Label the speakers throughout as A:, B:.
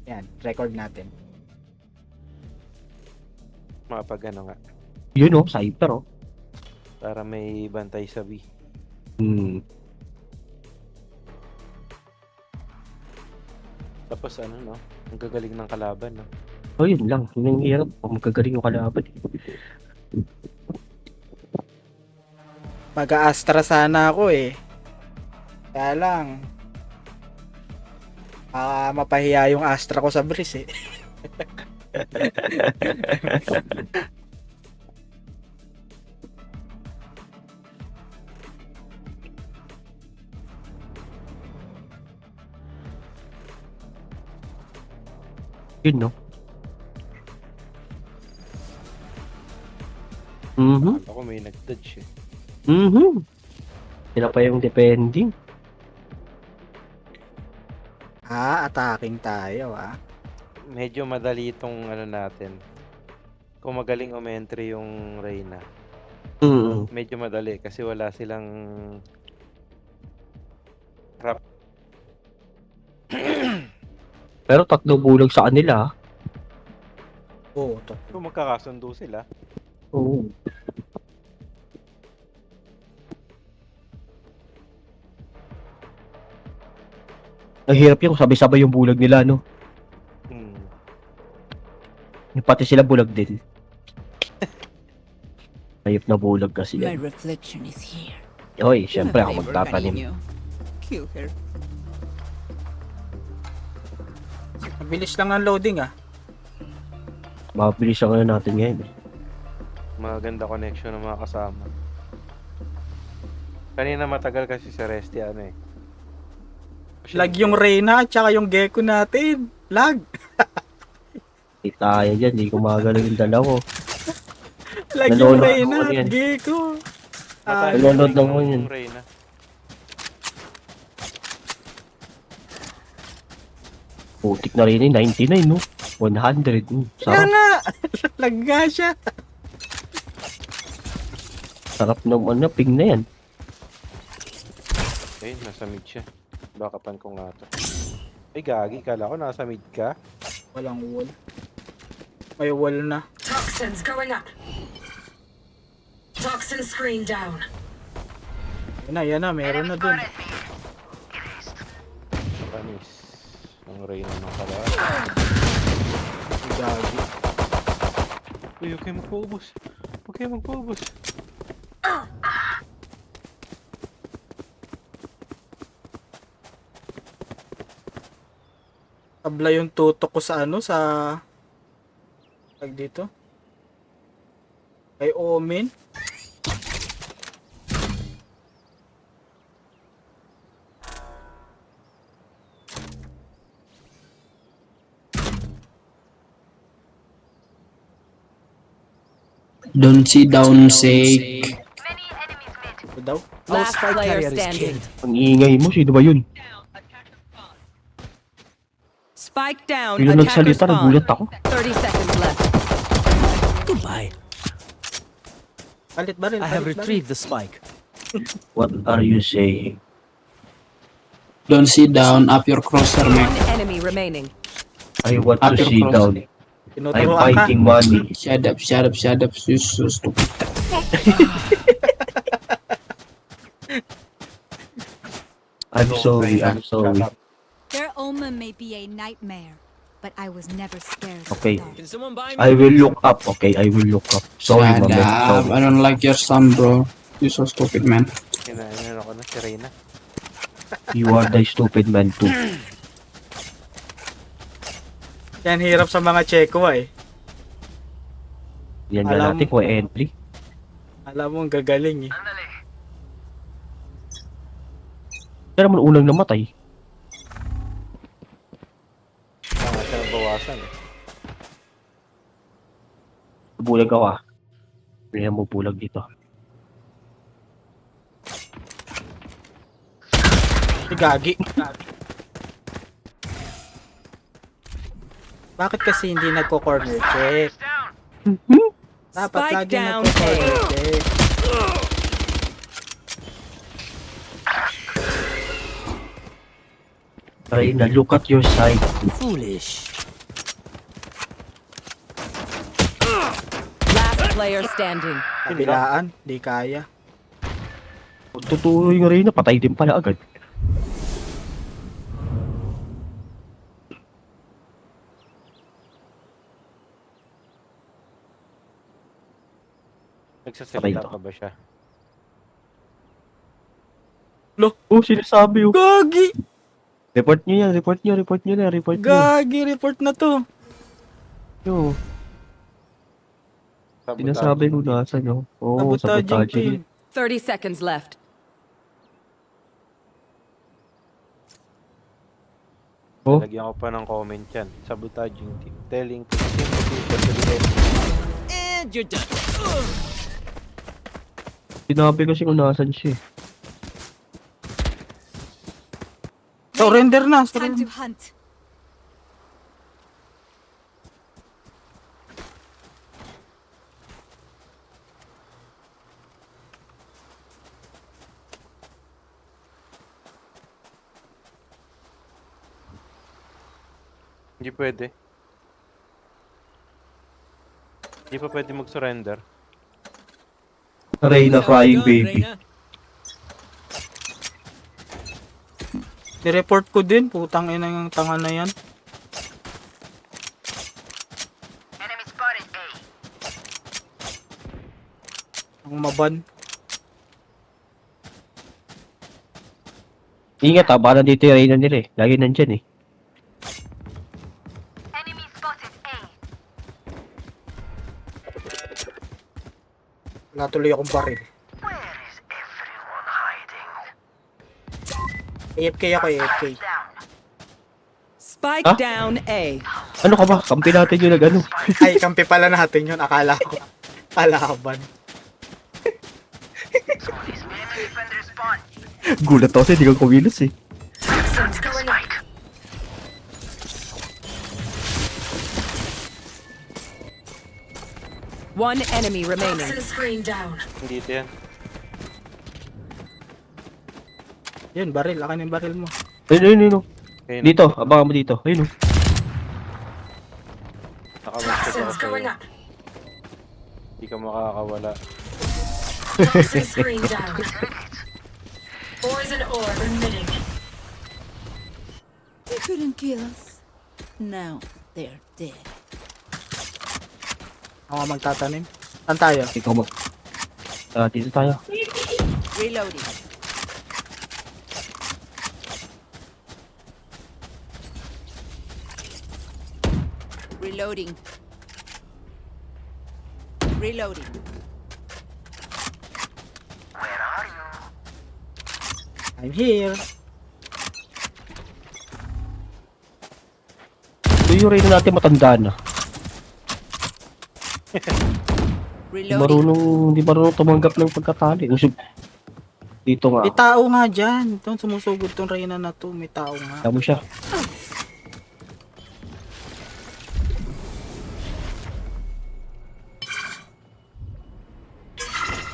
A: Yan, record natin.
B: Mapag ano nga,
C: Yun oh, Cypher oh.
B: para may bantay sa B. Tapos ano no, ang gagaling ng kalaban no.
C: Oh, yun lang. Yun ang hirap. Magkagaling yung kalaban.
A: Mag-a-Astra sana ako eh. Kaya lang, mapahiya yung Astra ko sa Breeze eh.
C: Yun no. Mhm.
B: Ako may nag-dodge eh.
C: Mhm. Sila pa yung depending.
A: Attacking tayo
B: Medyo madali itong ano natin. Kung magaling umentry yung Reyna, medyo madali kasi wala silang trap.
C: Pero tatlo bulag sa kanila.
A: Oo, to.
B: Kung magkakasundo sila,
C: Oo. Nahirap yung sabay-sabay yung bulag nila, no? Yung pati sila bulag din. Ayop na bulag kasi
D: My
C: yan.
D: reflection is here.
C: Hoy, syempre ako magtatanim.
D: Kill her.
A: Mabilis lang ang loading
C: Mabilis ang ano natin ngayon.
B: maganda connection ng mga kasama. Kanina matagal kasi si Resty ano eh.
A: Lag yung Reyna at saka yung Gecko natin. Lag.
C: Hindi tayo dyan, hindi gumagalaw yung dalawa.
A: Lag yung
C: Nanonood
A: Reyna
C: ako
A: at
C: yan.
A: Gecko.
C: nanonood lang ako yun.
B: yung Reyna.
C: Putik na rin 99, no? 100.
A: Kaya
C: Sarap.
A: nga. Lag nga siya.
C: Sarap ng ano, ping na yan.
B: Ayun, nasa mid siya. Bakapan ko nga to. Ay gagi, kala ko nasa mid ka.
A: Walang wall. May wall na.
E: Toxins going up. Toxin screen down.
A: Yan na. Meron na dun.
B: Panis. Ang Reyna ng kalaban.
A: Gagi.
B: Uy, huwag kayo magpaubos. Huwag kayo magpaubos.
A: Tabla yung tutok ko sa ano, sa... Tag dito. Kay Omen.
F: Don't see down sake.
A: Ito daw.
D: Last player standing.
C: Ang ingay mo, sino ba yun?
D: Spike down.
C: Yung
D: Attacker
C: nagsalita,
D: spawn.
C: nagulat ako.
D: 30 seconds left.
G: Goodbye.
A: Palit baril.
G: I have retrieved the spike.
C: What are you saying?
F: Don't see down. Up your crosser, man.
D: One enemy remaining.
C: I want to
F: Upper
C: see
F: cross.
C: down. I'm
A: Tinuturoan ka.
C: fighting money.
F: Shut up, shut up, shut up. You so stupid.
C: I'm sorry, I'm sorry.
H: Their omen may be a nightmare, but I was never scared. of
C: Okay.
H: the dark.
G: Can someone buy me?
C: I will look up, okay? I will look up. Sorry,
F: Shut
C: mama.
F: up. I
C: Sorry.
F: don't like your son, bro. You so stupid, man.
B: Kinain ako na si Reyna.
C: You are the stupid man too.
A: Yan hirap sa mga Checo
C: Yan na
A: Alam-
C: natin kung entry.
A: Alam mo, ang gagaling
C: Kaya naman unang namatay.
B: Tanga siya ng bawasan eh.
C: Bulag ako Kaya mo bulag dito.
A: Si Gagi. Bakit kasi hindi nagko-corner check? Dapat
D: Spike
A: lagi
D: down
A: nagko-corner check.
C: Reyna, look at your side.
G: Foolish.
D: Last player standing.
A: Kabilaan, di kaya.
C: Kung totoo yung Reyna, patay din pala agad.
B: Nagsasalita
C: Patay to.
B: pa ba siya?
C: Oh, sinasabi oh.
A: Gagi!
C: Report nyo yan, report nyo na, report nyo.
A: Gagi, report na to.
C: Yo,
B: Sabotage.
C: sinasabi ko nasa nyo. Oo,
A: Sabotaging
C: sabotage.
A: team.
D: 30 seconds left.
C: Oh,
B: Lagyan ko pa ng comment yan. Sabotaging team. Telling to the team official to the enemy.
G: And you're done.
C: sinabi kasi kung nasan siya eh.
A: Surrender na,
H: Time
A: surrender.
H: to hunt.
B: Hindi pwede. Hindi pa pwede mag-surrender.
C: Reyna crying
G: Done,
C: baby.
G: Reyna.
A: I-report ko din, putang ina yung tanga na yan. Ang maban.
C: Ingat ha, baka nandito yung Reyna nila eh. Lagi nandyan eh.
A: Wala tuloy akong baril. AFK ako, AFK.
D: Spike
C: Huh?
D: down A.
C: Ano ka ba? Kampi natin yung nag-ano.
A: Ay, kampi pala natin yun. Akala ko. Kalaban.
C: Gulat ako kasi hindi ka kumilos eh.
E: Toxins going up.
D: One enemy remaining.
E: Toxin screen down.
B: Hindi ito yan.
A: Yun, baril. Akin yung baril mo.
C: Ayun.
B: Ayun,
C: Dito, abangan mo dito. Ayun oh.
B: nakamaskas ako
E: Toxins going
B: sa'yo.
E: up.
B: Hindi ka makakawala.
E: Toxin screen down. Poison orb emitting.
H: They couldn't kill us. Now they're dead.
A: Ako nga magtatanim. Saan tayo?
C: Ikaw mag... dito tayo.
H: Reloading. Reloading. Reloading.
A: I'm here.
C: Ito yung Reyna natin matanda na.
H: Reloading.
C: Hindi marunong tumanggap ng pagkatali. Usog. Dito nga.
A: May tao nga dyan. Ito, sumusugod tong Reyna na to. May tao nga.
C: Tama siya.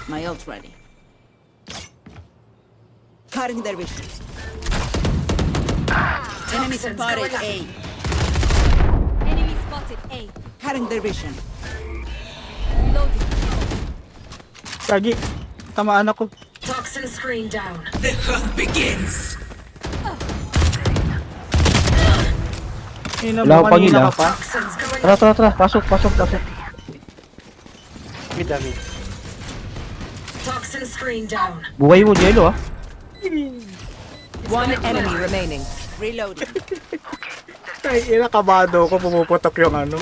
H: My ult ready. Cutting their vision. Enemy
E: Toxins
H: spotted
E: going up.
H: A.
E: Enemy spotted A.
H: Cutting their vision.
E: Reloading.
A: Gagi. Tamaan ako.
E: Toxin screen down.
A: Kanina
C: Wala akong pangila.
A: ka pa.
E: Toxins going up.
C: Tara. Pasok.
B: May dami.
E: Toxin screen down.
C: Buhay mo, Jello ah.
D: One enemy remaining.
H: Reloading.
A: Ay, inakabado ko. Pumuputok yung ano.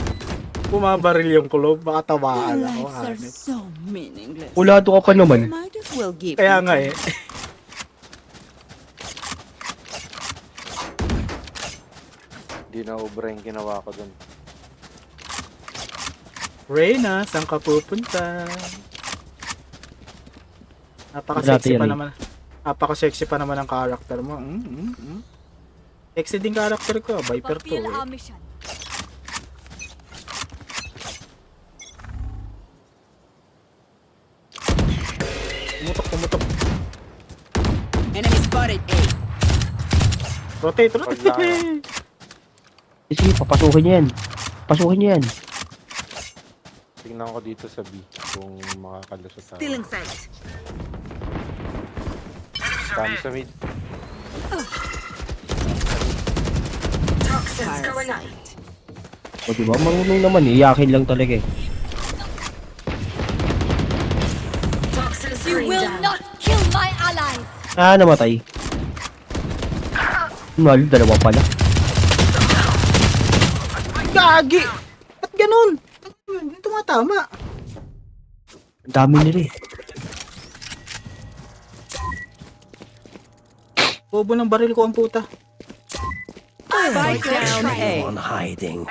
A: Bumabaril yung kulob. Baka tabaan ako.
H: Lives are
A: Hanip.
H: so meaningless.
C: Ulado ka pa naman.
H: Might as well give.
A: Kaya
H: it
A: nga
H: to
A: eh.
B: Hindi na ubra yung ginawa ko dun.
A: Reyna, saan ka pupunta? Napaka-sexy
C: Dati yan
A: pa
C: eh.
A: naman. Napaka-sexy pa naman ang character mo. Sexy din character ko. Viper to
E: Fulfill
A: eh.
E: our mission.
A: Pumutok.
H: Enemy spotted A.
A: Rotate,
B: Wala.
A: rotate.
C: Sige, papasukin niya yan. Pasukin niya yan.
B: Tingnan ko dito sa B kung makakalusot ako.
D: Still in sight.
B: Kami sa mid.
E: Toxins going up.
C: O diba, marunong naman eh. Iyakin lang talaga eh.
E: Toxin
H: You
E: screen
H: will
E: down.
H: not kill my allies.
C: Ah, namatay. Mal, dalawa pala.
A: Gagi! Ba't ganun? Hindi tumatama.
C: Ang dami nila eh.
A: Bobo ng baril ko ang puta.
D: Spike down A.
G: On hiding.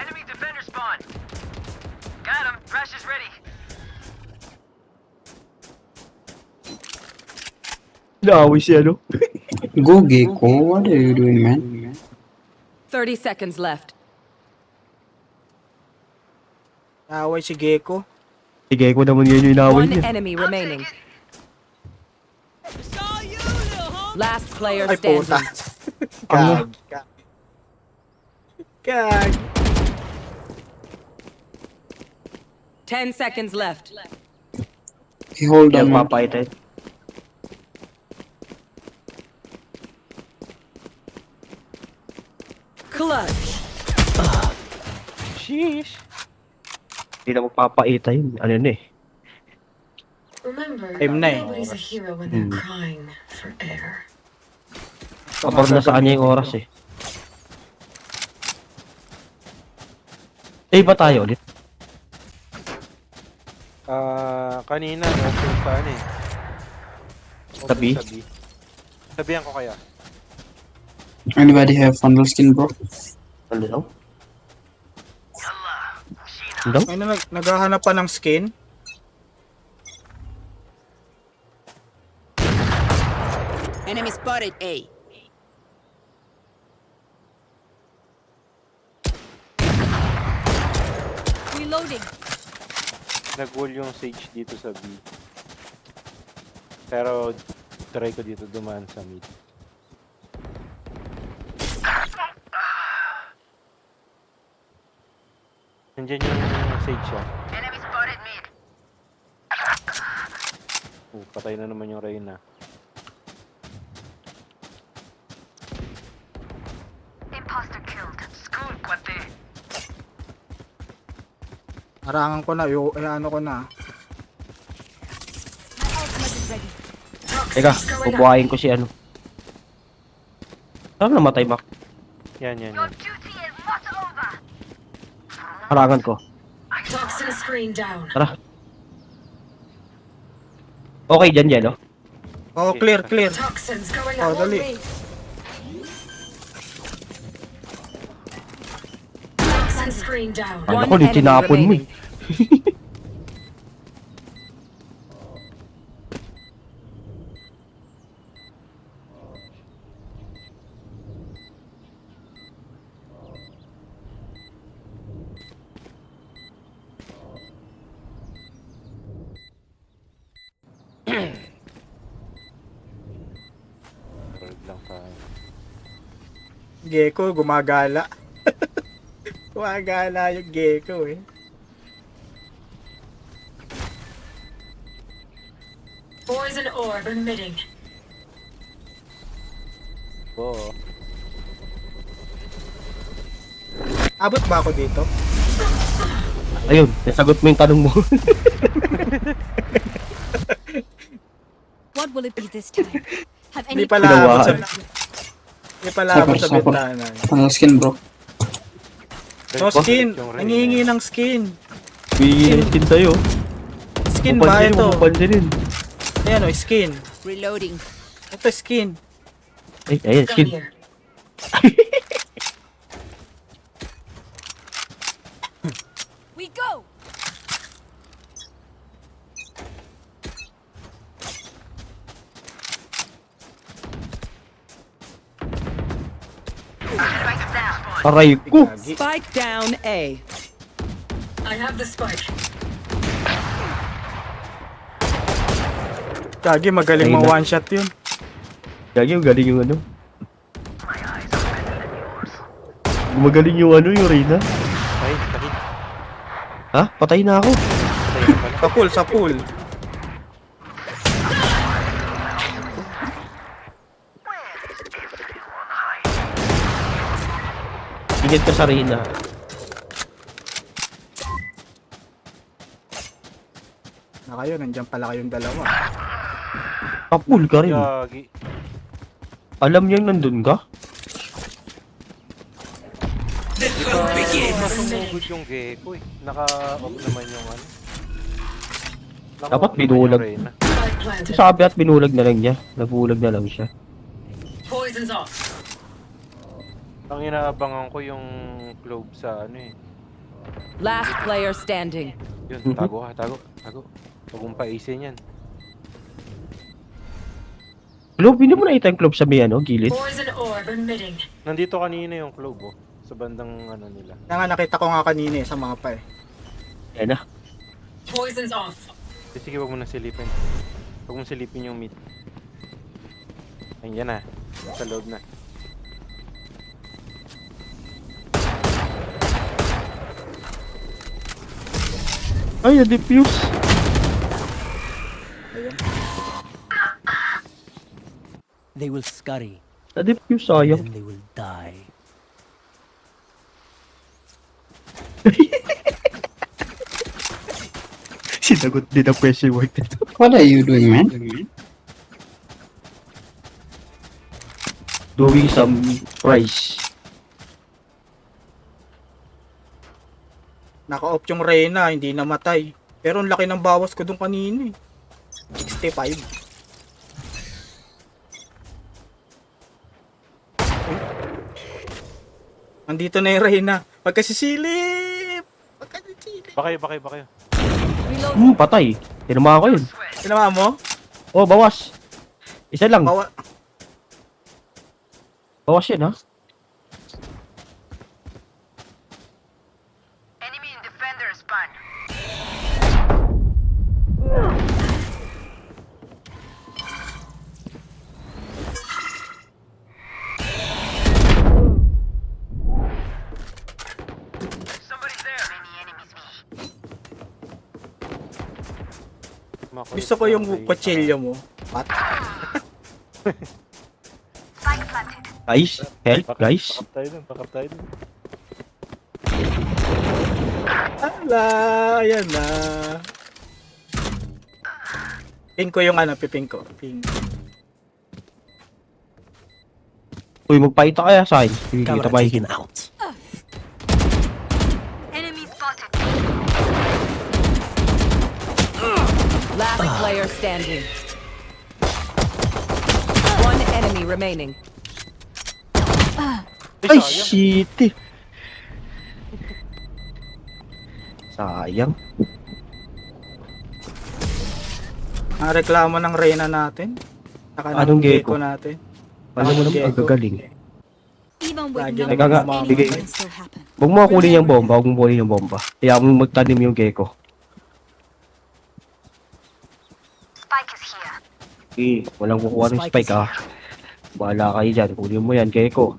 C: Naaway si ano?
F: Go Gecko, what are you doing, man?
D: 30 seconds left.
A: Away si Gecko.
C: Sige, ko naman yun yung inaaway
D: One
C: niya.
D: enemy remaining. Last player
A: Ay puta.
D: standing.
A: Gag. Gag.
D: 10 seconds left.
F: Okay, hold on,
C: Yan,
F: man.
C: papaitin.
D: Clutch.
B: Sheesh!
C: Hindi na magpapaita yun. Ano yun eh.
E: Remember,
A: I'm nine.
E: nobody's a hero when they're crying for air.
C: Kapag nasa kanya yung oras eh. Eh, ba tayo ulit?
B: Kanina, open sa ano eh. Open
C: Sa B?
B: Sa B. Sabihan ko kaya.
F: Anybody have funnel skin, bro?
C: Ano daw? Ano daw?
A: Ay, naghahanap pa ng skin.
D: Enemy spotted A.
H: Reloading.
B: Nag-wall yung Sage dito sa B. Pero, try ko dito dumaan sa mid. Nandiyan yung Sage siya. Enemy spotted mid. Patay na naman yung Reyna.
A: Harangan ko na, ano ko na.
H: My ultimate is ready.
C: Teka,
E: Toxins going up.
C: bubuhayin ko si ano. Saan namatay, Mac?
B: Yan.
C: Harangan ko.
E: Toxin screen down.
C: Tara. Okay dyan, Yelo.
A: Oh, clear, clear.
E: Toxins going
A: Oh,
E: up.
A: dali.
E: Toxin screen down.
C: Ano
D: One
C: ko,
D: enemy
C: tinapon mo eh.
D: remaining.
B: Bird lang tayo.
A: Gecko, gumagala. Gumagala yung Gecko eh.
E: Poison orb emitting.
B: Oo.
A: Abot ba ako dito?
C: Ayun, nasagot mo yung tanong mo.
H: What will it be this time? Have
A: Hindi
H: any
A: pala
C: Ginawa.
A: abot sa... Hindi pala abot sa
F: Sapper.
A: bintana.
F: Funnel skin, bro.
A: No skin. Nangihingi ng skin.
C: Bigyan skin sa'yo.
A: Skin ba ito?
C: Pansinin.
A: Ayan o, skin.
D: Reloading.
A: Ito skin.
C: Ay, ayan,
E: Gun
C: skin.
E: here.
H: we go?
C: Aray ko.
A: Gagi.
D: Spike down A.
E: I have the spike.
A: Gagi, magaling
C: Ayun
A: mga
C: na.
A: one shot yun.
C: Gagi, galing yung ano. Magaling yung ano, yung Reyna.
B: Ay, sakit.
C: Ha? Patay na ako.
B: Patay na pala.
A: Sa pool, sa pool.
C: Ingat ka sa Reyna.
A: Na kayo, nandiyan pala kayong dalawa.
C: Kapul ka rin.
B: Yagi.
C: Alam niyang nandun ka?
B: Masumugod yung gecko eh. Naka-off naman yung ano. Naka-off
C: Dapat
B: naman
C: binulag.
B: yung Reyna.
E: Spike planted.
C: Sabi at binulag na lang niya. Nabulag na lang siya.
E: Poison's off.
B: Ang inaabangan ko yung clove sa ano eh.
D: Last player standing.
B: Yun, tago ka, tago. Huwag mong paisin yan.
C: Hello, hindi mo nakita yung club sa may ano, gilid?
E: Poison orb emitting.
B: Nandito kanina yung clove oh. Sa bandang ano nila.
A: Kaya nga nakita ko nga kanina sa mapa eh.
C: Yan na.
E: Poison's off.
B: Sige, huwag mo na silipin. Huwag mo silipin yung meat. Ayan na. Sa loob na.
C: Ay, na-defuse.
G: They will scurry,
C: Na-defuse, sayang.
G: then they will die.
C: Sinagot din ang question mark nito.
F: What are you doing, man?
C: Doing some price.
A: Naka-off yung Reyna, hindi namatay. Pero ang laki ng bawas ko dun kanina eh. 65. Nandito na yung Reyna. Pagkasisilip! Pagkasisilip!
B: Bakay.
C: Patay. Tinama ko yun.
A: Sinama mo?
C: Oh, bawas. Isa lang.
A: Bawa.
C: Bawas yan, ha?
A: Gusto ko yung kutsilyo mo. Pat.
C: Guys, help, guys.
B: Pakap tayo dun.
A: Ala, ayan na. Ping ko yung ano, piping ko. Ping.
C: Uy, magpahita kaya sa akin. Hindi kita
G: Camera
C: pahihin.
G: taken out.
D: Last player standing. One enemy remaining.
C: Ay, shit eh. Sayang.
A: Ang reklamo ng Reyna natin. Saka ng
C: Anong gecko?
A: natin.
C: Alam mo naman, ang
A: Gecko.
C: gagaling.
H: Even with
A: Lagi
H: numbers,
C: nagaga-
H: anything
C: bigay-
H: can still happen.
C: Huwag mo kunin yung bomba, huwag mo kunin yung bomba. Kaya mo magtanim yung gecko. Okay, walang kukuha ng spike ah. Bahala kayo dyan, kunin mo yan, gecko.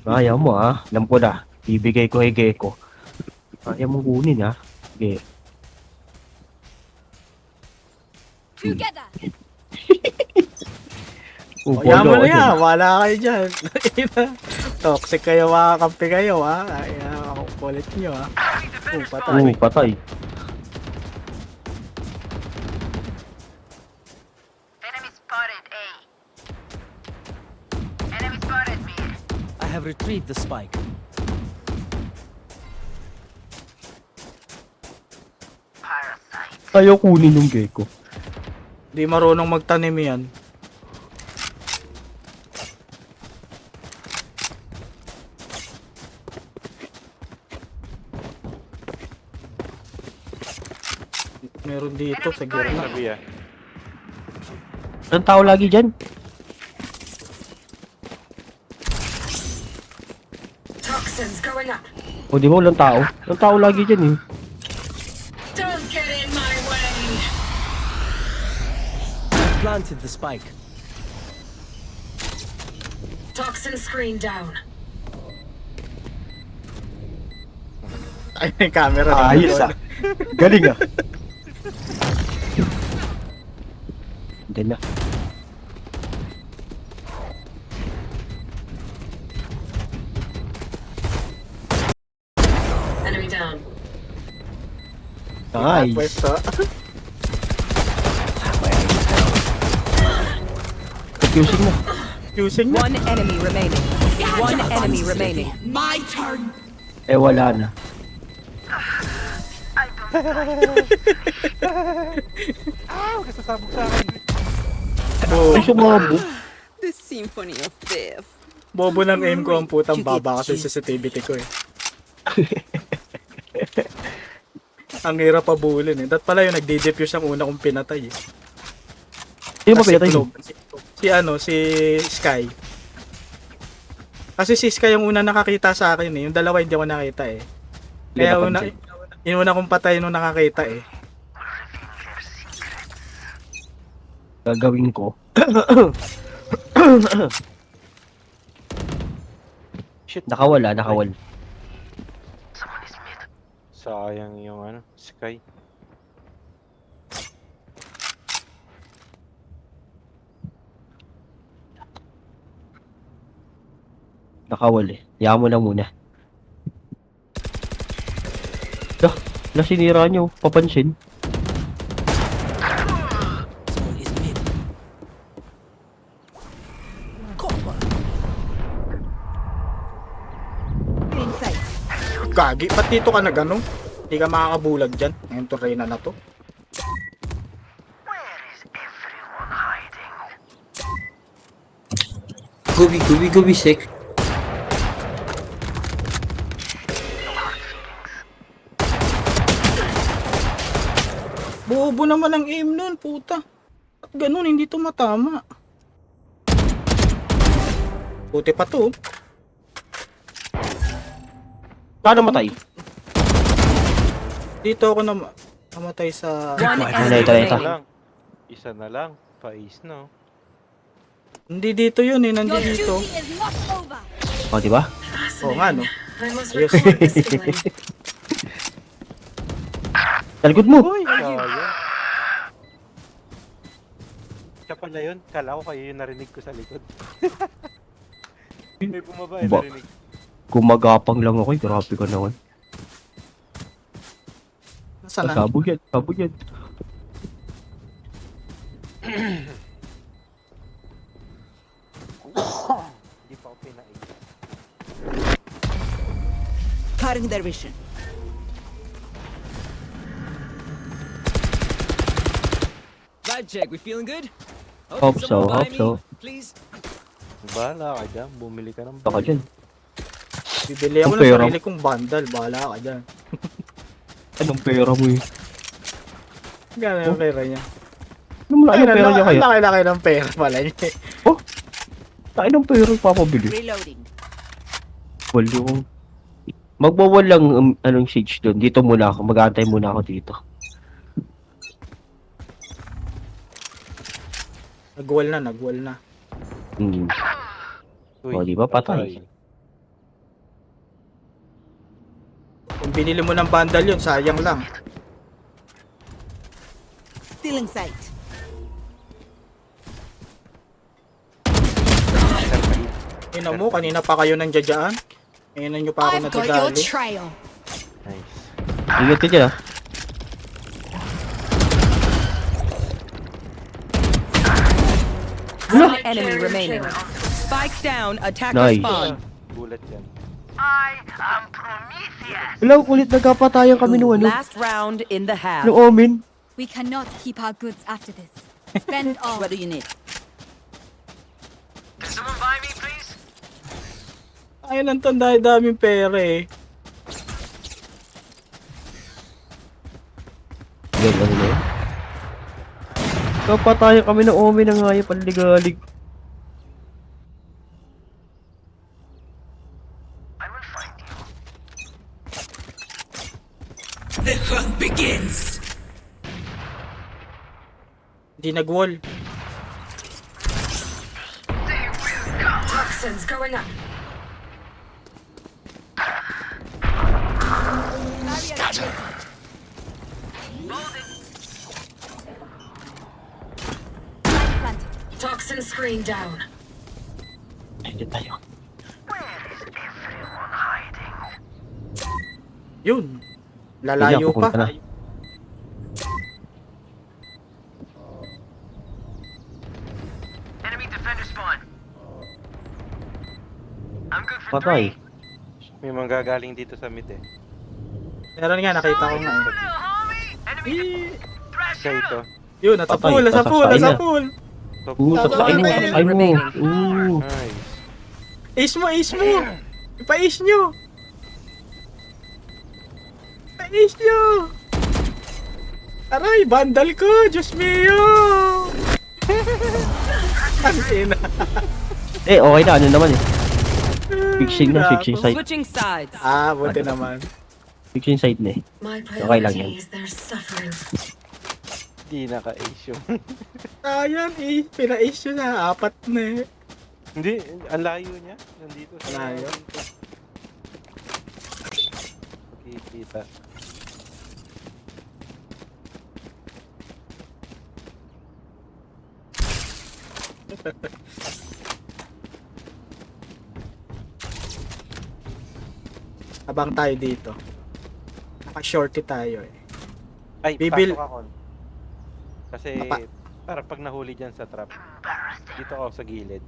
C: Ayaw mo ah, alam ko na. Bibigay ko kay gecko. Ayaw mo kunin ah. Okay.
H: Together.
A: O, yan mo na yan. Wala kayo dyan. Toxic kayo, mga kampi kayo, ha? Ay, ako kulit nyo, ha? Patay.
C: Patay.
G: I have retrieved the spike.
C: Ayaw kunin yung gecko.
A: Di marunong magtanim yan. Meron dito sa gitna.
B: Sabi ah.
C: Anong tao lagi dyan?
E: Toxins going up.
C: O di ba walang tao? Walang tao lagi dyan eh.
E: Don't get in my way.
G: Planted the spike.
E: Toxin screen down.
A: Ay, may camera.
C: Ayos ah. Galing ah. Hindi na.
E: Enemy down.
C: Nice.
A: Pwesto.
C: Fusing na.
A: Using na.
D: One enemy remaining. One enemy remaining.
E: My turn.
C: Eh wala na.
B: Kasasabog sa akin.
C: Ay sumabo.
D: The symphony of death.
A: Bobo ng aim ko ang putang baba kasi sensitivity ko eh. Ang hirap pabulin eh. Dat pala yung nagdi-defuse ang una kong pinatay eh.
C: Sino ba
A: Kasi
C: pinatay mo?
A: Globe. Si Sky. Kasi si Sky yung una nakakita sa akin eh. Yung dalawa hindi ako nakita eh. Kaya yung una kong patay nung nakakita eh.
C: Gagawin ko.
B: Shit.
C: Nakawala.
B: Sayang yung ano, Sky.
C: Nakawal eh. Hayaan mo na muna. Sinira nyo. Papansin.
G: Someone is mid. Copper.
A: Gagi, ba't dito ka na gano'n? Hindi ka makakabulag dyan. Ngayon to Reyna na to.
F: Gobi sick.
A: Bobo naman ang aim nun, puta. At ganun, hindi to matama. Buti pa to.
C: Paano matay?
A: Dito ako namatay sa...
D: One
C: Ito,
D: enemy
C: ito.
D: remaining.
B: Isa na lang. Pais no.
A: Hindi dito yun eh,
H: Your
A: nandito dito.
H: duty is not over.
C: O, diba?
A: Oo nga no.
E: I must
A: Ayos.
E: record this feeling.
C: Talikod mo!
B: Sayang. Siya pala yun. Kala ko kayo yung narinig ko sa likod. May bumaba eh,
C: Ba?
B: narinig.
C: Gumagapang lang ako. Grabe ka naman.
A: Nasaan na?
C: Sabog yan.
B: Hindi pa ako pinaig.
D: Cutting their vision.
G: Vibe check. We feeling good?
C: Hope so,
G: someone buy
C: hope so.
G: me, Please.
B: Bahala ka dyan. Bumili ka ng
C: Baka dyan.
A: Bibili ako
C: Ang
A: ng
C: pera.
A: sarili kong bundle. Bahala ka dyan.
C: Anong pera mo eh?
A: Gano'n yung pera niya.
C: Anong laki ng pera niya kaya?
A: Ang laki ng pera pala niya.
C: Laki ng pera yung papabili.
D: Reloading.
C: Wal yung... Magbawal lang anong siege doon. Dito muna ako. Mag-aantay muna ako dito.
A: Nagwal na.
B: Uy,
C: O, di ba? Patay.
A: Kung binili mo ng bundle yun, sayang lang.
D: Still in sight.
A: Ina mo, kanina pa kayo nandiyadyaan. Ngayon nyo pa ako
H: I've got your
A: nadadali.
H: trail.
B: Nice.
C: Ingat ka dyan ah.
D: One enemy remaining. Spike down. Attacker
C: Nice.
D: spawn.
B: Gulat yan.
C: Wala, kulit nagkapatayan kami nung ano.
D: Last round in the half.
C: Nung Omen.
H: We cannot keep our goods after this. Spend all.
D: What do you need?
A: Ayun ang tanda, daming pera eh.
C: Yan, ano na yun? Nagkapatayan kami ng Omen na nga yung panligalig.
A: Hindi nag-wall.
E: Toxins going up.
H: Planted.
E: Toxin screen down.
C: Hindi tayo.
A: Yun. Lalayo
C: Pupunta
A: pa.
C: na. Patay.
B: May manggagaling dito sa mid eh.
A: Meron nga, nakita ko nga eh.
B: Siya ito.
A: Yun, nasa
C: Patay,
A: pool, nasa
C: nasa
A: pool, nasa
C: na.
A: pool.
C: Saksakin mo.
D: Enemy
C: Ay mo.
D: remaining.
B: Nice.
A: Ace mo, ace mo. Ipa-ace nyo. Ipa-ace nyo. Aray, bandal ko. Diyos mio. Ang ina.
C: Eh, okay na. Ano naman eh. Fixing na, fixing site.
D: Switching sides.
A: Ah, buti naman.
C: Fixing site na eh.
E: My
C: Okay lang yan.
E: priority is their suffering.
B: Di naka-ace yung...
A: Ayan, eh. Pina-ace nyo na. 4 na eh.
B: Hindi, ang layo niya. Nandito sa...
A: Layo?
B: Kita.
A: Abang tayo dito. Naka-shorty tayo eh.
B: Ay,
A: Bibil-
B: pasok ako. Kasi,
A: Mapa-
B: para pag nahuli dyan sa trap, dito ako sa gilid.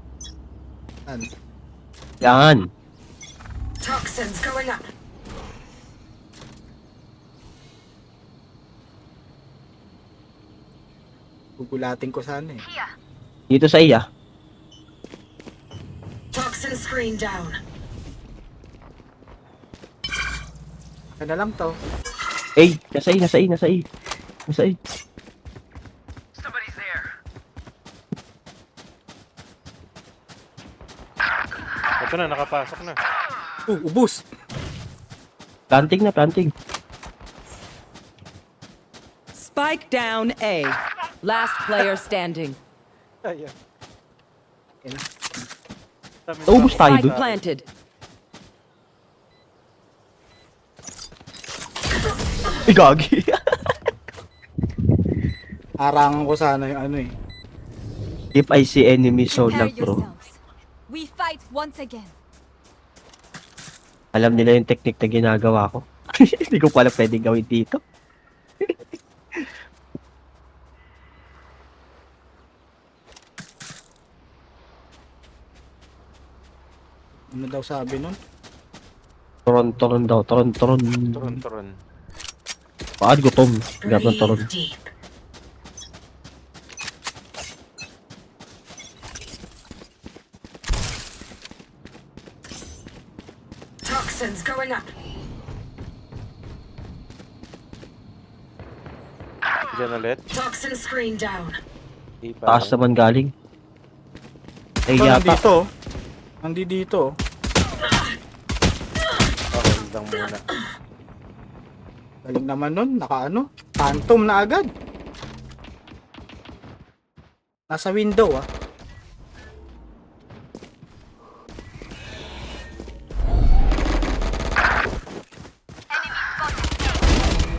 A: Ano?
C: Yan.
E: Toxins going up.
A: Gugulatin ko sana eh.
C: Dito sa iya.
E: Toxin screen down.
A: Ano lang to?
C: Eh, nasa i, nasa i, nasa i. Nasa i.
B: Ito na, nakapasok na.
A: Ubus!
C: Planting na, planting.
D: Spike down A. Last player standing.
B: Ayan.
C: Naubos tayo
D: Spike
C: dun.
D: planted.
C: Ay, gagi.
A: Arangan ko sana yung ano eh.
C: If I see enemy, so
H: Prepare
C: lag bro.
H: yourselves. We fight once again.
C: Alam nila yung technique na ginagawa ko. Hindi ko pala pwedeng gawin dito.
A: Ano daw sabi nun?
C: Toron daw, toron.
B: Turon.
C: Paad gutom. Grab ng toron.
E: Breathe deep. Toxins going up.
B: Diyan ulit.
E: Toxin screen down.
B: Di pa
C: Taas
B: rin.
C: naman galing. Eh,
A: Ito,
C: yata.
A: nandito. Nandito.
B: Okay lang muna.
A: Galing naman nun. Naka ano? Phantom na agad. Nasa window ah.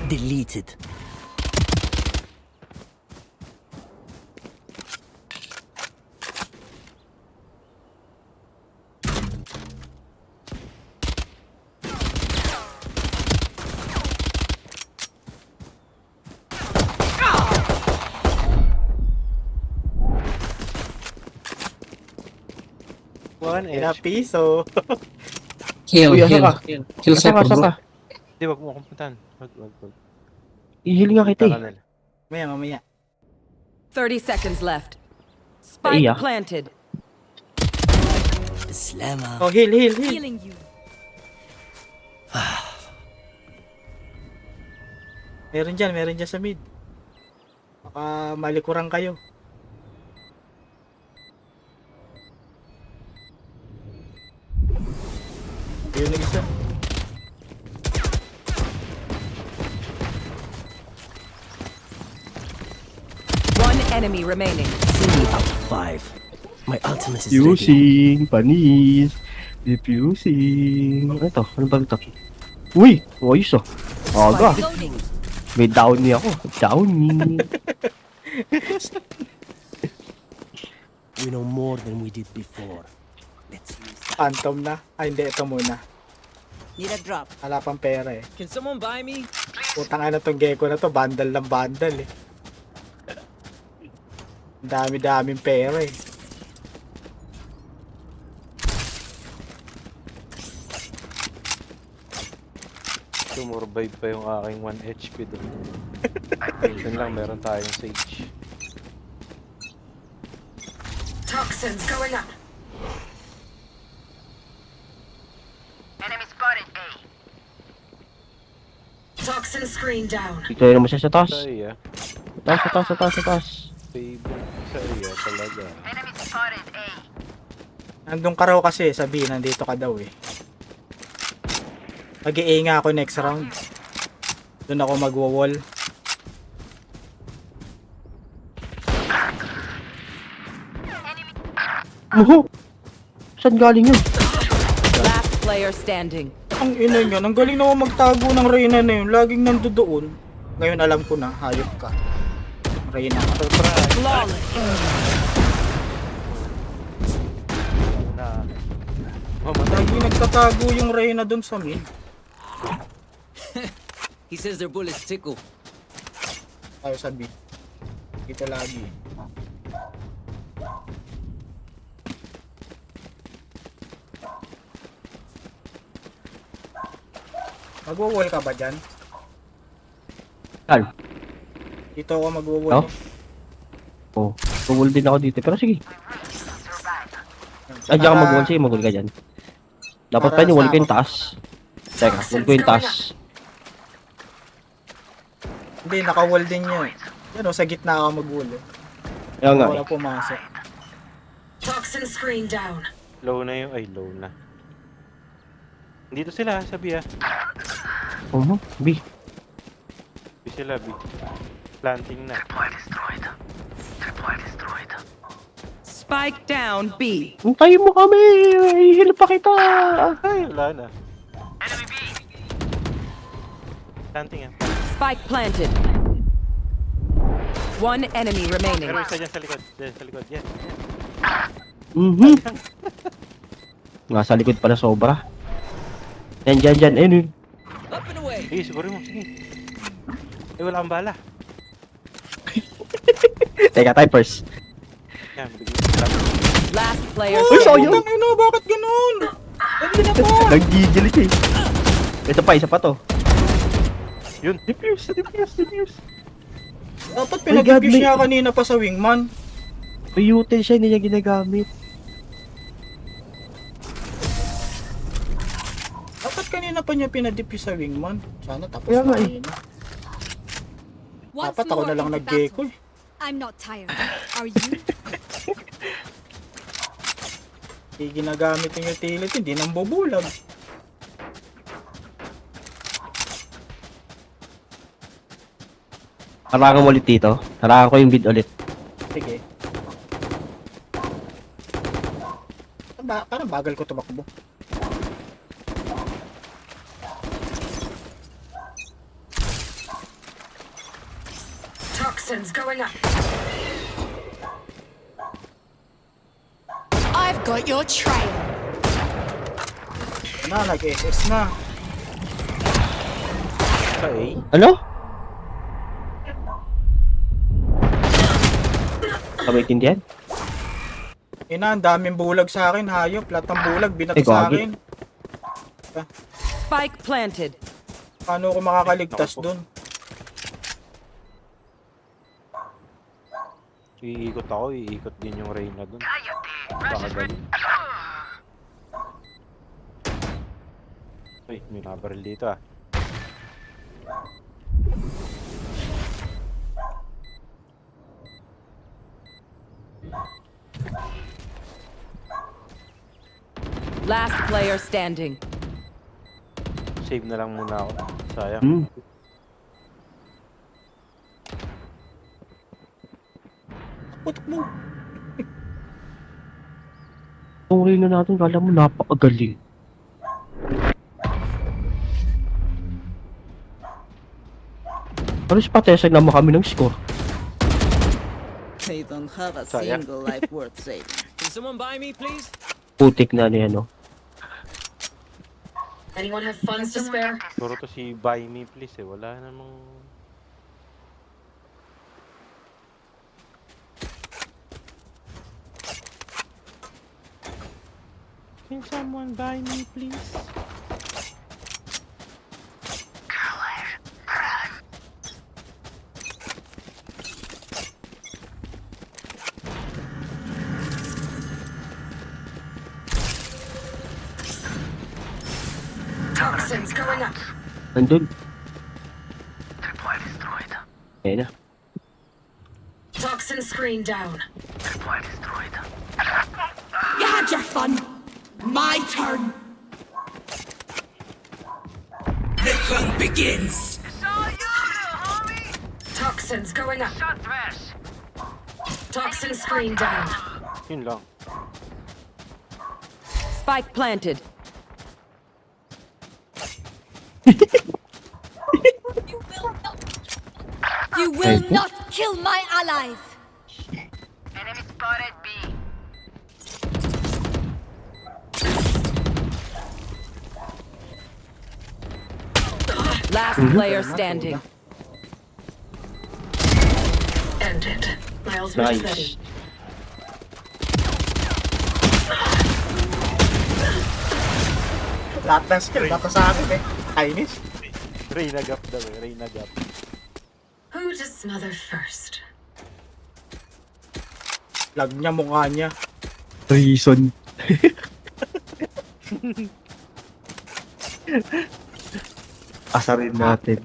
G: Deleted.
B: One
A: Ina
B: HP.
A: piso.
F: Heal,
C: Uy, asa
F: heal.
C: ka?
F: Heal
C: Asa ka,
F: separate,
C: asa
F: bro.
C: ka?
B: Di, wag mo akong puntahan. Wag.
C: I-heal nga kita eh.
B: Takanel.
A: Mamaya.
D: 30 seconds left. Spike
C: Iya.
D: planted.
G: The slammer.
A: Oh, heal.
H: Healing you.
A: Meron dyan sa mid. Baka malikuran kayo. Yun yung isa.
D: One enemy remaining.
G: See me out of 5. My ultimate is ready.
C: Diffusing, panis. Diffusing. Ano to? Ano ba ito? Uy! Ayos ah. Aga.
H: Loading.
C: May downy ako. Downy.
G: We know more than we did before. Let's use that.
A: Phantom na. Ay, hindi. Ito muna.
D: Need a drop.
A: Wala pang pera eh.
D: Can someone buy me?
A: Putang ano tong gecko na to. Bundle ng bundle eh. Ang dami-daming pera eh.
B: Sumurvive pa yung aking 1 HP doon. Yun lang, meron tayong Sage.
E: Toxins going up. Toxin screen down.
C: Dito naman siya sa taas.
B: Sa iya,
C: Sa taas.
B: favorite sa iya talaga.
A: Nandun ka raw kasi. Sabi, nandito ka daw eh. Mag-iinga ako next round. Doon ako magwo-wall.
C: Muho! Saan galing yun?
D: Last player standing.
A: Ang ina niya, ang galing naman magtago ng Reyna na yun. Laging nandoon. Ngayon alam ko na, hayop ka. Reyna.
D: Flawless.
B: Na, mamatay.
A: Laging nagtatago yung Reyna doon sa mid.
G: He says their bullets tickle.
A: Tayo sabi. Dito lagi. Magwo-wall ka ba dyan?
C: Saan?
A: Dito ako magwo-wall.
C: Oh. Bumul din ako dito. Pero sige. Ay, diyan ka mag-wall. Sige, mag-wall ka dyan. Dapat
A: Para
C: pa yung wall
A: sa
C: ko yung taas. Teka, wall ko yung taas.
A: Hindi, naka-wall din yun. Yan o, sa gitna ako mag-wall.
C: Kaya nga
A: Wala
C: eh.
A: pumasok.
E: Toxin screen down.
B: Low na yung, ay low na. Dito sila, sabi ah.
C: B.
B: Sabi sila, B. Planting na.
D: Spike down B.
C: Hintayin mo kami! Hihil pa kita!
B: Ay, wala na. Planting ah.
D: Spike planted. One enemy remaining.
B: Pero isa dyan sa likod. Dyan sa likod. Yan.
C: Nasa likod pala sobra. Dyan. Ayun yun.
G: Up and away.
B: Sige, siguro mo. Sige. Eh, wala kang bala.
C: Teka, typers.
B: Yan, bigyan.
D: Last player
C: Uy,
D: standing.
C: sayang!
A: Ano, bakit ganun? Hindi na po.
C: Nagigil siya eh. Ito pa, isa pa to.
B: Yun.
C: Defuse.
A: Dapat
C: My God,
A: pinag-defuse
C: may-
A: niya kanina pa sa wingman.
C: May util siya, hindi niya ginagamit.
A: Dapat kanina pa niya pinag-defuse sa wingman. Sana tapos
C: Kaya nga
A: na
C: eh.
A: kanina.
H: Once
A: Dapat ako
H: more
A: na lang
H: into
A: nag-gecko
H: battle.
A: eh.
H: I'm not tired. Are you?
A: Hindi ginagamit yung utility, hindi nang bubulag.
C: Harangan mo ulit dito. Harangan ko yung bid ulit.
A: Sige. Parang bagal ko tumakbo.
E: Toxins going up.
H: I've got your trail.
A: Na, nag-SS na.
B: Sa A.
C: Ano? Kamaitindihan?
A: Ina, ang daming bulag sa akin, hayop. Lahat ng bulag, binato
C: Ay,
A: sa
C: gagi.
A: akin.
D: Spike planted.
A: Paano ako makakaligtas dun?
B: Iikot ako, iikot din yung Reyna dun. Baka galing. Uy, may nakabaril dito ah.
D: Last player standing.
B: Save na lang muna ako. Sayang.
A: Putok mo.
C: Tungay na natin, kala mo napakagaling. Halos patesag naman kami ng score.
I: They don't have a
B: Sayang.
I: single life worth saving.
G: Can someone buy me, please?
C: Putik na niya, no?
E: Anyone have funds to spare?
B: Puro to si buy me please eh. Wala namang... Can someone buy me please?
E: Toxins going up.
C: Nandun. Ayan na.
E: Toxin screen down.
I: You had your fun. My turn. The hunt begins.
E: Toxins going up. Toxin screen down.
B: Yun lang.
D: Spike planted.
H: You will not kill my allies.
D: Last player standing.
E: Ended. My ultimate is ready.
C: Nice.
A: Lahat ng skill, dapat sa akin eh. Kainis.
B: Reyna gap daw eh. Reyna gap.
E: Who to smother first?
A: Lag niya, mukha niya.
C: Reason. Asarin natin.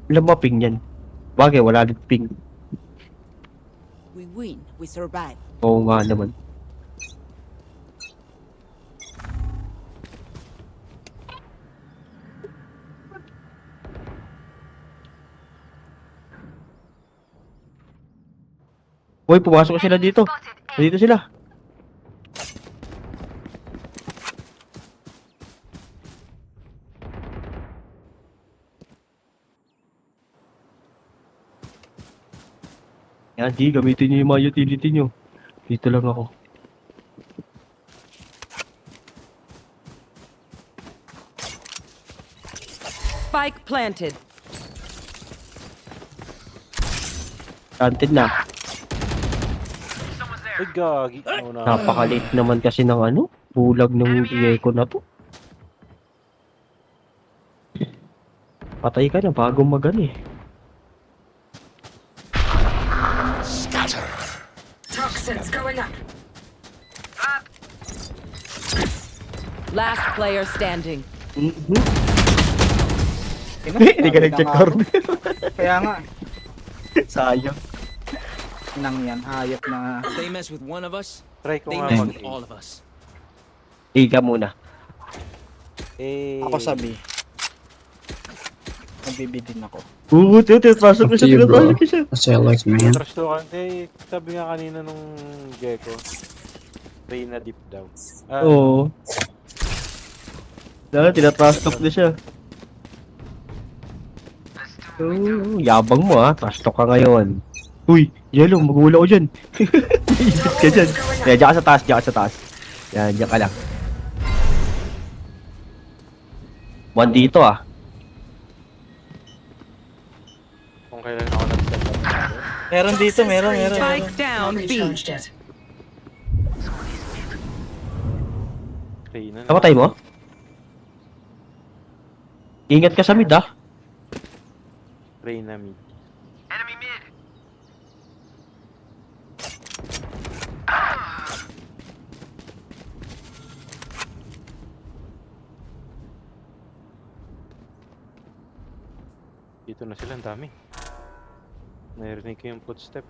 C: Alam mo ping yan. Bagay, wala din ping.
I: We win. We survive.
C: Oo nga naman. Uy, pumasok sila dito. Dito sila. Yan, di, gamitin niyo yung mga utility niyo. Dito lang ako.
D: Spike planted.
C: Planted na.
B: Ay, gagi. Una.
C: Napaka-late naman kasi ng ano, bulag ng Diego na to. Patay ka na bago magani.
E: Toxins going up.
D: Last player standing.
C: Hindi ka nag-check corner.
A: Kaya nga,
C: Sayang.
A: nang yan, hayop na.
G: They mess with one of us,
B: Try ko
G: they
B: nga
G: mess
B: mag
G: with all of us.
C: Iga muna.
B: Eh...
A: Ako sabi. Nagbibidin ako.
C: Trasok ko
F: Up to you,
C: siya.
F: bro.
C: Trasok ko siya.
F: That's I like, man.
B: Trust to kasi sabi nga kanina nung Gecko. Reyna deep daw. Ah,
C: Oo. Dahil tinatrash talk na siya. Oh, yabang mo ha, trash talk ka ngayon. Uy, Yellow, magulo ko dyan. Iisip ka dyan. Kaya dyan ka sa taas, dyan ka sa taas. Yan, dyan ka lang. One dito ah.
B: kung kailan ako nag-set up.
A: Meron dito, meron.
D: Spike down
E: Not
D: B.
E: recharged yet.
B: Reyna.
C: Napatay mo? Ingat ka sa mid ah.
B: Reyna mid. Dito na sila, ang dami. Narinig ko yung footstep.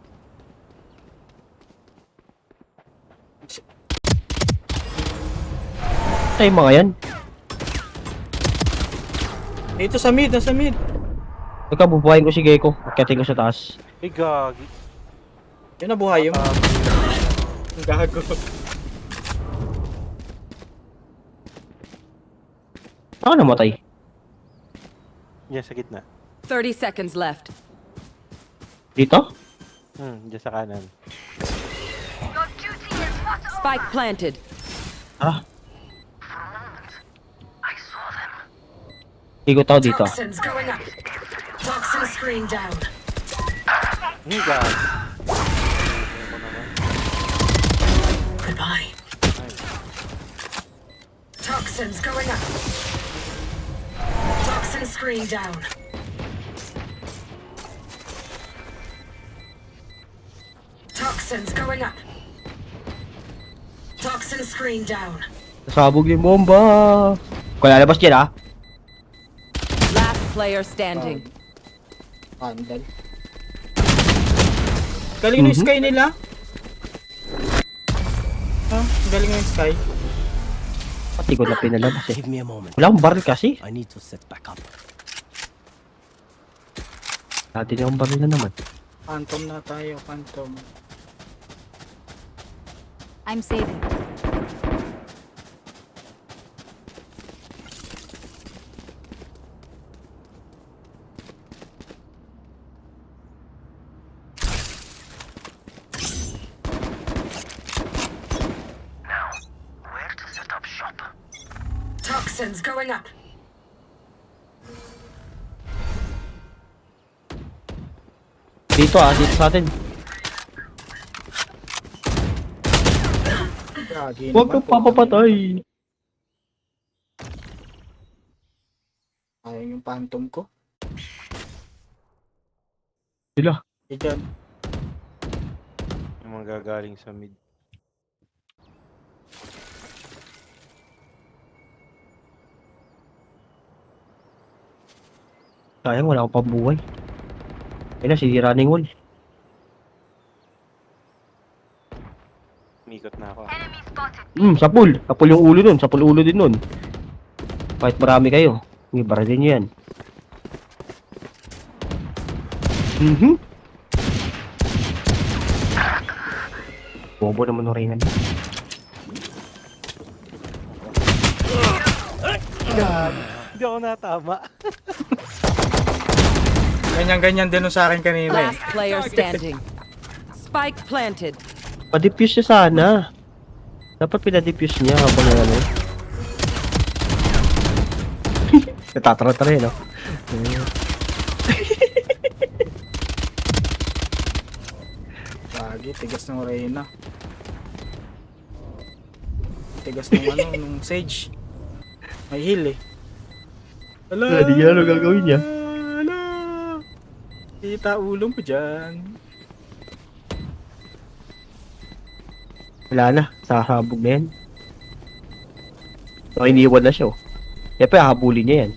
C: Ay, mga yan.
A: Dito sa mid, nasa mid.
C: Nagkabubuhayin ko si Gecko. Magkating ko sa taas.
B: Ay, gagi.
A: Yun na buhay yung.
B: Ah,
A: Gago.
C: Saan ka namatay?
B: Diyan sa gitna.
D: 30 seconds left.
C: Dito?
B: Diyan sa kanan.
D: Spike planted.
C: Ah. Ikot ako dito.
E: Toxins going up. Toxin screen down.
B: Higa!
E: Goodbye. Toxins going up. Toxin screen down. Toxins going up. Toxin screen down.
C: Nasabog yung bomba. Kung lalabas dyan, ah.
D: Last player standing.
A: Andal. Galing ng sky nila. Galing ng sky.
C: Pati ko na pinalabas eh.
G: Give me a moment.
C: Wala akong baril kasi.
G: I need to set back up.
C: Dati na akong baril na naman.
A: Phantom na tayo, phantom.
H: I'm saving.
E: Toxins going up.
C: Dito dito sa atin.
A: Gagi
C: Huwag
A: naman,
C: kang papapatay.
A: Ayun yung phantom ko.
C: Sila.
A: Diyan.
B: Yung mga gagaling sa mid.
C: Sayang, wala akong pambuhay. Ayun na, si Running Wall.
B: Umikot na ako.
C: Sapul. Sapul yung ulo nun. Sapul ulo din nun. Kahit marami kayo. May baradin nyo yan. Bobo naman ng Reyna.
B: Hindi ako natama.
A: Ganyan-ganyan din sa akin kanina eh.
D: Last player standing. Spike planted.
C: Pa-defuse niya sana. Dapat pinadefuse niya habang ano. Natatara-tara yun, no?
A: Gagi, tigas ng Reyna. Tigas ng ano, nung Sage. May heal eh. Hala!
C: Hindi niya ano gagawin niya.
A: Hala! Kita ulo mo dyan.
C: Wala na. Sasabog na yan. So, iniwan na siya, oh. Kaya pa, hahabulin niya yan.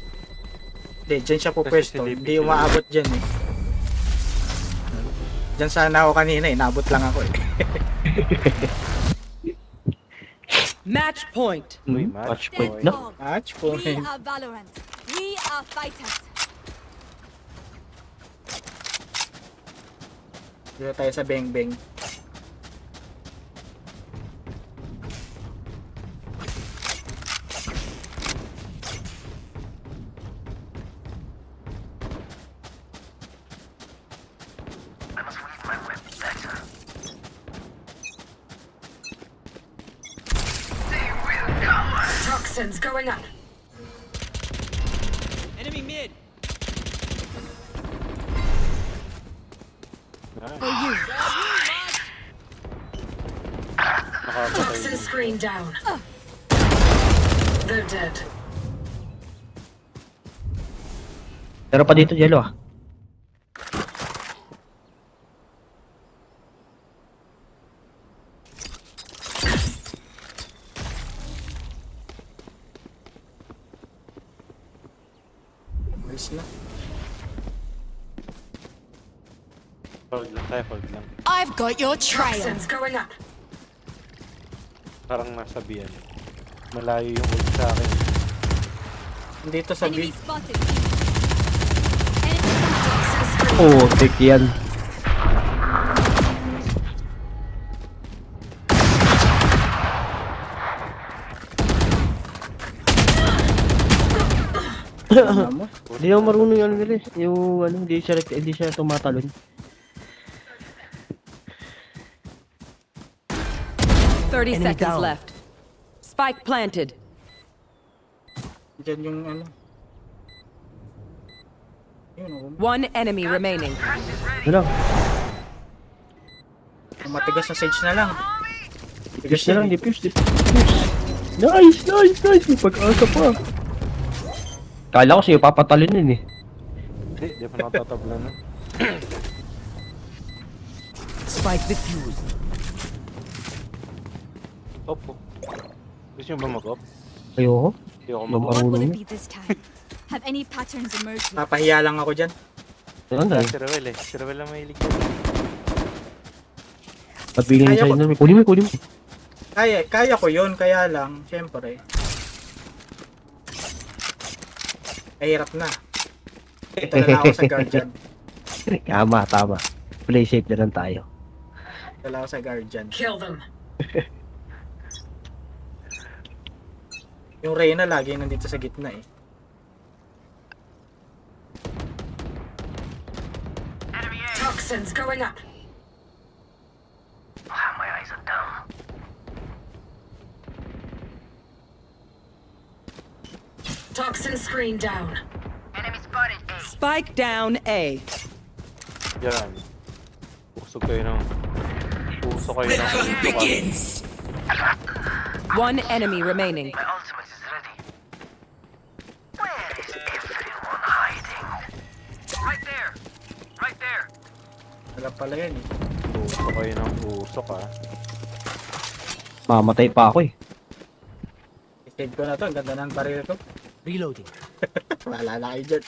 A: Hindi, dyan siya po
B: Kasi
A: pwesto.
B: silipin
A: Hindi
B: siya.
A: umaabot dyan eh. Dyan sana ako kanina eh. Naabot lang ako eh.
D: Match point.
B: Uy,
C: Match
B: match
C: point
B: point.
C: na.
A: Match
H: We
A: point.
H: are Valorant. We are fighters.
A: Dito tayo sa Beng Beng.
E: Toxins going up.
G: Enemy mid.
H: For you.
B: Nakapatay
E: Toxin
B: din.
E: screen down. They're dead.
C: Pero pa dito, Jello, ah.
A: Alis na.
B: Hold lang tayo, hold lang.
I: I've got your trail.
E: Toxins going up.
B: Parang nasa B yan. Malayo yung ult sa akin.
A: Dito sa
H: Enemy
A: B.
H: spotted. Enemy
E: Toxin screen.
C: Oh, take yan.
A: Ano mo?
C: Hindi naman marunong yung ano nila eh. Yung ano, hindi siya tumatalon.
D: 30
G: Enemy
D: seconds
G: down.
D: left. Spike planted.
A: Diyan yung ano. Yun,
D: One enemy remaining.
C: Ano lang?
A: matigas na sage na lang.
C: Defuse na lang, defuse. Nice! May pag-asa pa. Kala ko sa'yo papatalinin eh.
B: Hindi, di pa natatabla na.
G: Spike diffused.
B: Opo. Gusto nyo ba mag-op?
C: Ayoko.
B: Hindi ako
C: Yung
B: mag-op.
H: What will
C: marunong
H: it
C: yun.
H: be this time? Have any patterns emerged?
A: Papahiya lang ako dyan.
C: Ano eh?
B: Si Rowel eh. Si Rowel lang mahilig yun.
C: Pabingin
A: Kaya
C: sa'yo
A: ko-
C: na. Kunin mo.
A: Kaya ko yun, kaya lang, syempre. Mahirap na. Ito na lang ako sa guardian.
C: Tama. Play safe na lang tayo.
A: Ito lang ako sa guardian.
E: Kill them.
A: Yung Reyna lagi nandito sa gitna eh.
E: Toxins going up. Toxin screen down.
D: Spike down A.
B: Yan. Usok kayo ng... Usok kayo ng...
I: Begins.
D: One enemy remaining.
A: Wala pala yan eh.
B: Usok kayo ng usok ah.
C: Mamatay pa ako eh.
A: I-save ko na to, ang ganda ng baril ko.
G: Reloading.
A: Wala na kayo dyan.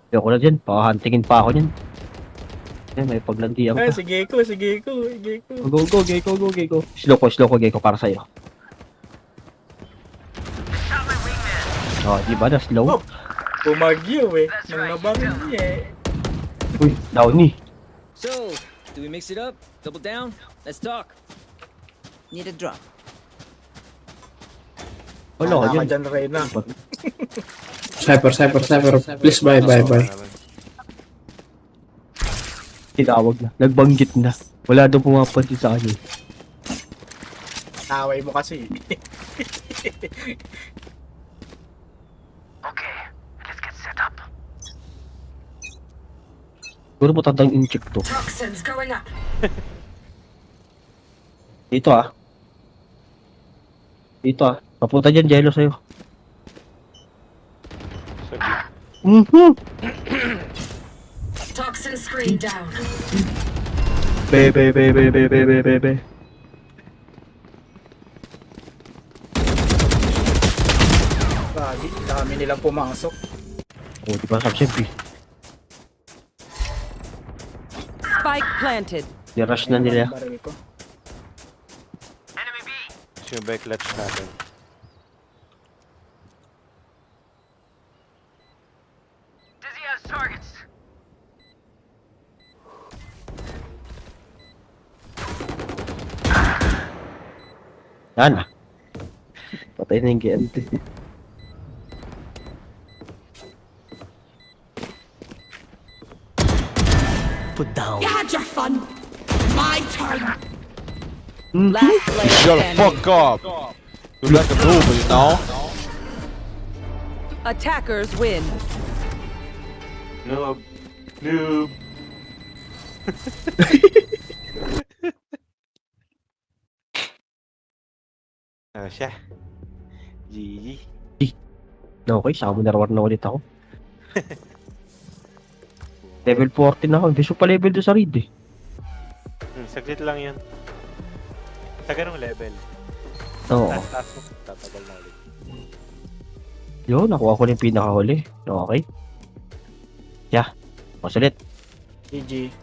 C: Ayoko na dyan. Pakahantingin pa ako dyan. Yan, may paglandian
A: Ay,
C: pa.
A: sige ko.
C: Go, Gecko. Slow ko, Gecko, para sa'yo. Oh, di ba na slow?
A: Oh. Bumagyo eh. Nang nabaril niya eh.
C: Uy, downy.
J: So, do we mix it up? Double down? Let's talk. Need a drop.
C: Wala ka
A: Wala ka
C: dyan.
A: dyan, Reyna.
F: Sniper. Please, bye.
C: Tinawag na. Nagbanggit na. Wala daw pumapansin sa kanya.
A: Taway mo kasi.
C: Siguro mo tandang in-check to.
E: Toxins going up.
C: Dito ah. Papunta dyan, Jello sa'yo.
B: Sabi.
E: Toxin screen down.
C: Be.
A: Bagi, dami nilang pumasok.
C: Oh, di ba siyempre.
D: Spike planted.
C: Nirush na nila.
A: Baril ko.
B: Gusto nyo ba yung clutch natin?
C: Yan ah. Patay na yung GMT.
G: Put down.
I: You had your fun. My turn.
D: Last player standing.
K: up! You like a noob, you know?
D: Attackers win.
B: Noob. Ano siya? GG.
C: Okay, saka mo narawar na ulit ako. Level 14 na ako. Hindi pa level doon sa read eh.
B: Saglit lang yun. Sa ganong level.
C: Oo.
B: Taas mo, tatagal na ulit.
C: Yun, nakuha ko na yung pinakahuli. Okay. Yeah. Masulit.
A: GG.